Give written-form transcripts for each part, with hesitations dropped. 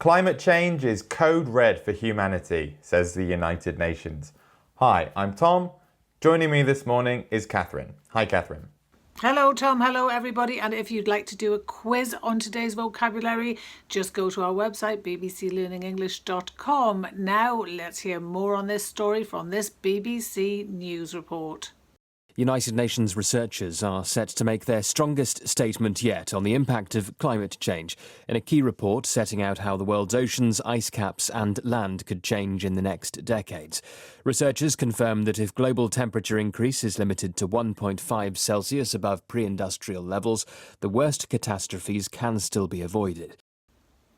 Climate change is code red for humanity, says the United Nations. Hi, I'm Tom. Joining me this morning is Catherine. Hi, Catherine. Hello, Tom. Hello, everybody. And if you'd like to do a quiz on today's vocabulary, just go to our website, bbclearningenglish.com. Now, let's hear more on this story from this BBC News report. United Nations researchers are set to make their strongest statement yet on the impact of climate change in a key report setting out how the world's oceans, ice caps and land could change in the next decades. Researchers confirm that if global temperature increase is limited to 1.5 Celsius above pre-industrial levels, the worst catastrophes can still be avoided.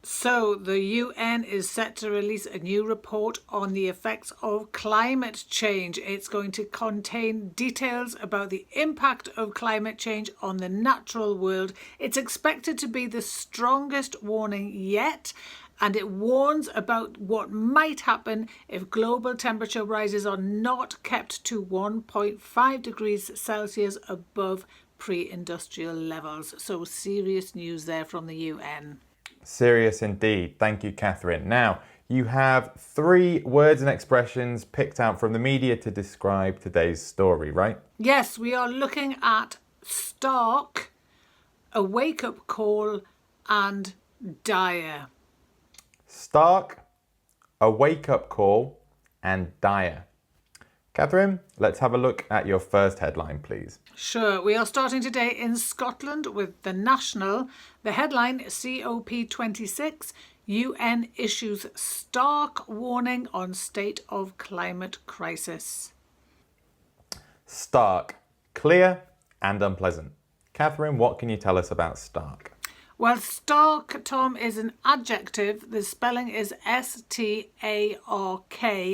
So, the UN is set to release a new report on the effects of climate change. It's going to contain details about the impact of climate change on the natural world. It's expected to be the strongest warning yet, and it warns about what might happen if global temperature rises are not kept to 1.5 degrees Celsius above pre-industrial levels. So, serious news there from the UN. Serious indeed. Thank you, Catherine. Now, you have 3 words and expressions picked out from the media to describe today's story, right? Yes, we are looking at stark, a wake-up call, and dire. Stark, a wake-up call, and dire. Catherine, let's have a look at your first headline, please. Sure. We are starting today in Scotland with The National. The headline, COP26, UN issues stark warning on state of climate crisis. Stark, clear and unpleasant. Catherine, what can you tell us about stark? Well, stark, Tom, is an adjective. The spelling is S-T-A-R-K.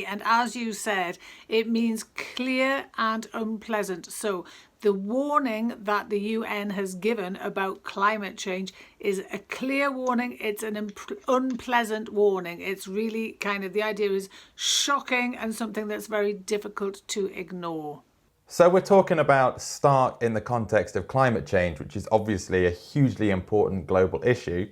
And as you said, it means clear and unpleasant. So the warning that the UN has given about climate change is a clear warning. It's an unpleasant warning. It's really kind of, the idea is shocking and something that's very difficult to ignore. So we're talking about stark in the context of climate change, which is obviously a hugely important global issue.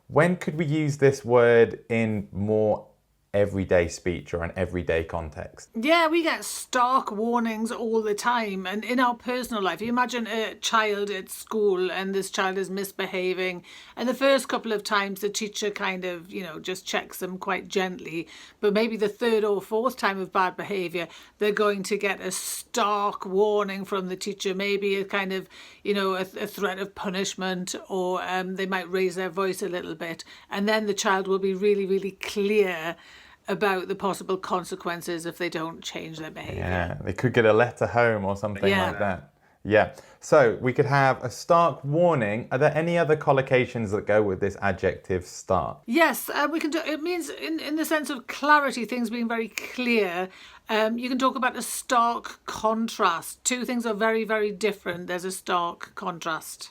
When could we use this word in more everyday speech or an everyday context? Yeah, we get stark warnings all the time, and in our personal life, you imagine a child at school and this child is misbehaving, and the first couple of times the teacher kind of, just checks them quite gently, but maybe the third or fourth time of bad behaviour, they're going to get a stark warning from the teacher, maybe a kind of, a threat of punishment, or they might raise their voice a little bit, and then the child will be really, really clear about the possible consequences if they don't change their behaviour. Yeah, they could get a letter home or something like that. Yeah, so we could have a stark warning. Are there any other collocations that go with this adjective stark? Yes, we can do. It means in the sense of clarity, things being very clear. You can talk about a stark contrast. Two things are very, very different. There's a stark contrast.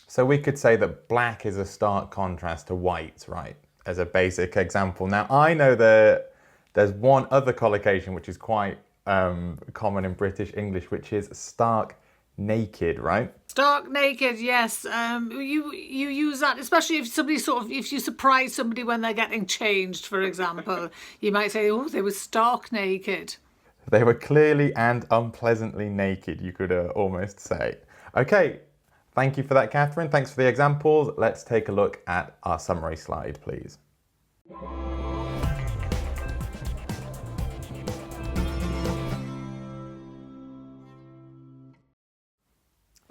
So we could say that black is a stark contrast to white, right? As a basic example. Now, I know that there's one other collocation which is quite common in British English, which is stark naked, right? Stark naked, yes. You use that, especially if somebody if you surprise somebody when they're getting changed, for example. You might say, oh, they were stark naked. They were clearly and unpleasantly naked, you could almost say. Okay. Thank you for that, Catherine. Thanks for the examples. Let's take a look at our summary slide, please.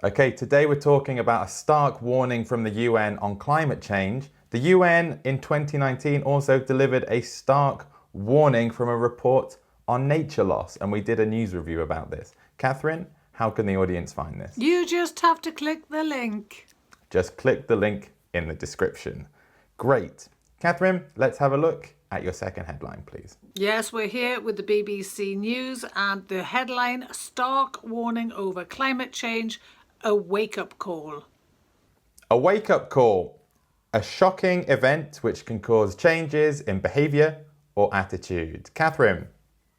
Okay, today we're talking about a stark warning from the UN on climate change. The UN in 2019 also delivered a stark warning from a report on nature loss, and we did a news review about this. Catherine, how can the audience find this? You just have to click the link. Just click the link in the description. Great. Catherine, let's have a look at your second headline, please. Yes, we're here with the BBC News and the headline, Stark Warning Over Climate Change, a wake-up call. A wake-up call. A shocking event which can cause changes in behaviour or attitude. Catherine,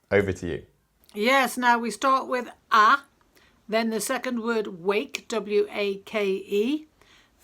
over to you. Yes, now we start with a. Then the second word, wake, W-A-K-E.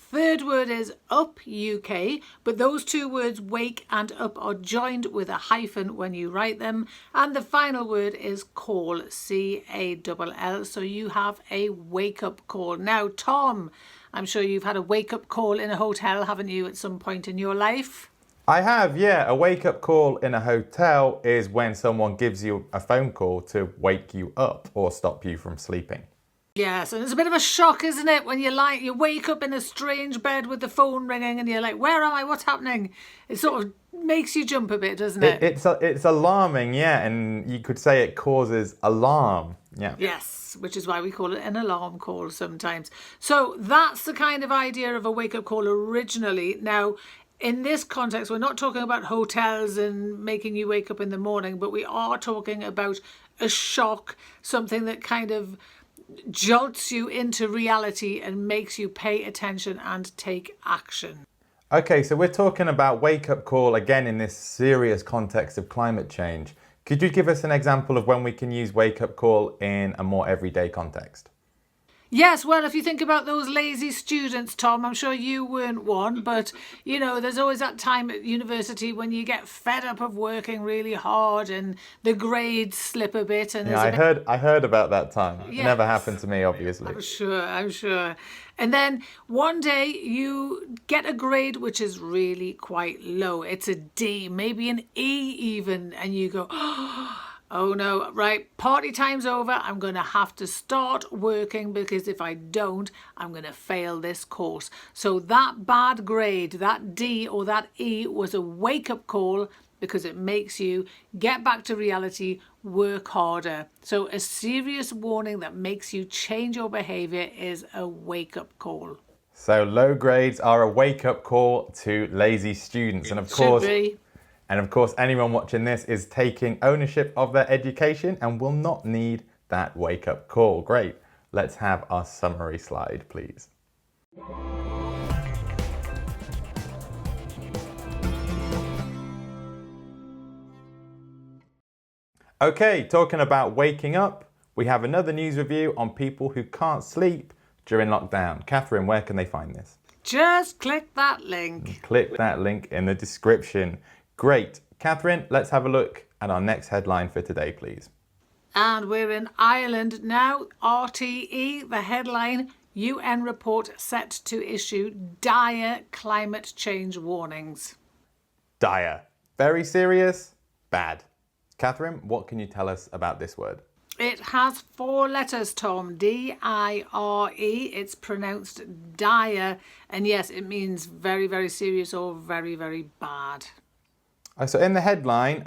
Third word is up, UK, but those two words, wake and up, are joined with a hyphen when you write them. And the final word is call, C-A-L-L. So you have a wake-up call. Now, Tom, I'm sure you've had a wake-up call in a hotel, haven't you, at some point in your life? I have, yeah. A wake-up call in a hotel is when someone gives you a phone call to wake you up or stop you from sleeping. Yes, and it's a bit of a shock, isn't it, when you wake up in a strange bed with the phone ringing and you're like, where am I? What's happening? It sort of makes you jump a bit, doesn't it? It's alarming, yeah, and you could say it causes alarm, yeah. Yes, which is why we call it an alarm call sometimes. So that's the kind of idea of a wake-up call originally. Now, in this context, we're not talking about hotels and making you wake up in the morning, but we are talking about a shock, something that kind of jolts you into reality and makes you pay attention and take action. Okay, so we're talking about wake-up call again in this serious context of climate change. Could you give us an example of when we can use wake-up call in a more everyday context? Yes, well, if you think about those lazy students, Tom, I'm sure you weren't one, but, you know, there's always that time at university when you get fed up of working really hard and the grades slip a bit. And Yeah, I heard about that time. It Yes. never happened to me, obviously. I'm sure. And then one day you get a grade which is really quite low. It's a D, maybe an E even, and you go, oh no, right, party time's over. I'm going to have to start working because if I don't, I'm going to fail this course. So that bad grade, that D or that E, was a wake-up call because it makes you get back to reality, work harder. So a serious warning that makes you change your behaviour is a wake-up call. So low grades are a wake-up call to lazy students. And of course, Should be. And of course, anyone watching this is taking ownership of their education and will not need that wake-up call. Great. Let's have our summary slide, please. Okay, talking about waking up, we have another news review on people who can't sleep during lockdown. Catherine, where can they find this? Just click that link. Click that link in the description. Great. Catherine, let's have a look at our next headline for today, please. And we're in Ireland now. RTE, the headline, UN report set to issue dire climate change warnings. Dire. Very serious, bad. Catherine, what can you tell us about this word? It has 4 letters, Tom. D-I-R-E. It's pronounced dire. And yes, it means very, very serious or very, very bad. So in the headline,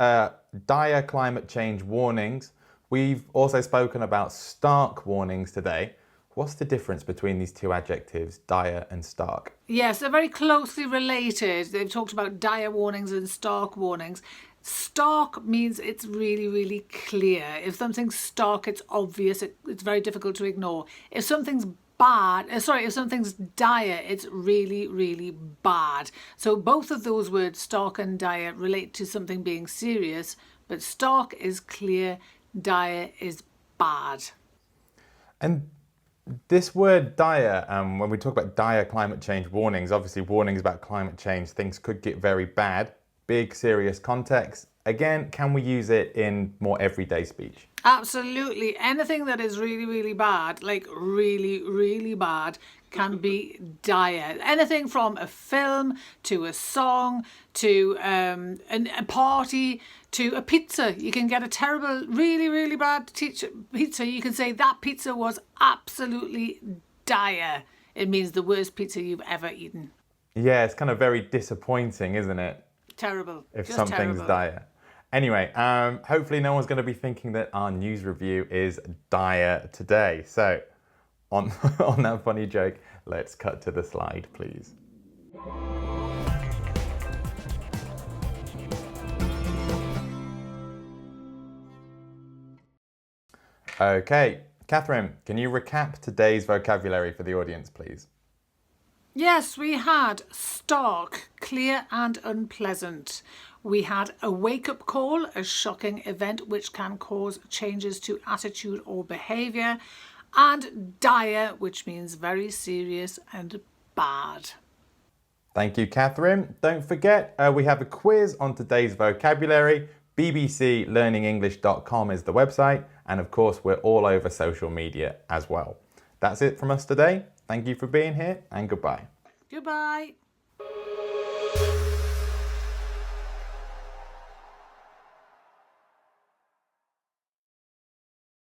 dire climate change warnings. We've also spoken about stark warnings today. What's the difference between these two adjectives, dire and stark? Yes, they're very closely related. They've talked about dire warnings and stark warnings. Stark means it's really, really clear. If something's stark, it's obvious. It's very difficult to ignore. If something's if something's dire, it's really, really bad. So both of those words, stark and dire, relate to something being serious, but stark is clear, dire is bad. And this word dire, when we talk about dire climate change warnings, obviously warnings about climate change, things could get very bad, big, serious context. Again, can we use it in more everyday speech? Absolutely. Anything that is really, really bad, like really, really bad, can be dire. Anything from a film to a song to a party to a pizza. You can get a terrible, really, really bad pizza. You can say that pizza was absolutely dire. It means the worst pizza you've ever eaten. Yeah, it's kind of very disappointing, isn't it? Terrible. If Just something's terrible. dire. Anyway, hopefully no one's going to be thinking that our news review is dire today. So, on that funny joke, let's cut to the slide, please. Okay, Catherine, can you recap today's vocabulary for the audience, please? Yes, we had stark, clear and unpleasant. We had a wake-up call, a shocking event which can cause changes to attitude or behaviour, and dire, which means very serious and bad. Thank you, Catherine. Don't forget, we have a quiz on today's vocabulary. bbclearningenglish.com is the website. And of course, we're all over social media as well. That's it from us today. Thank you for being here and goodbye. Goodbye.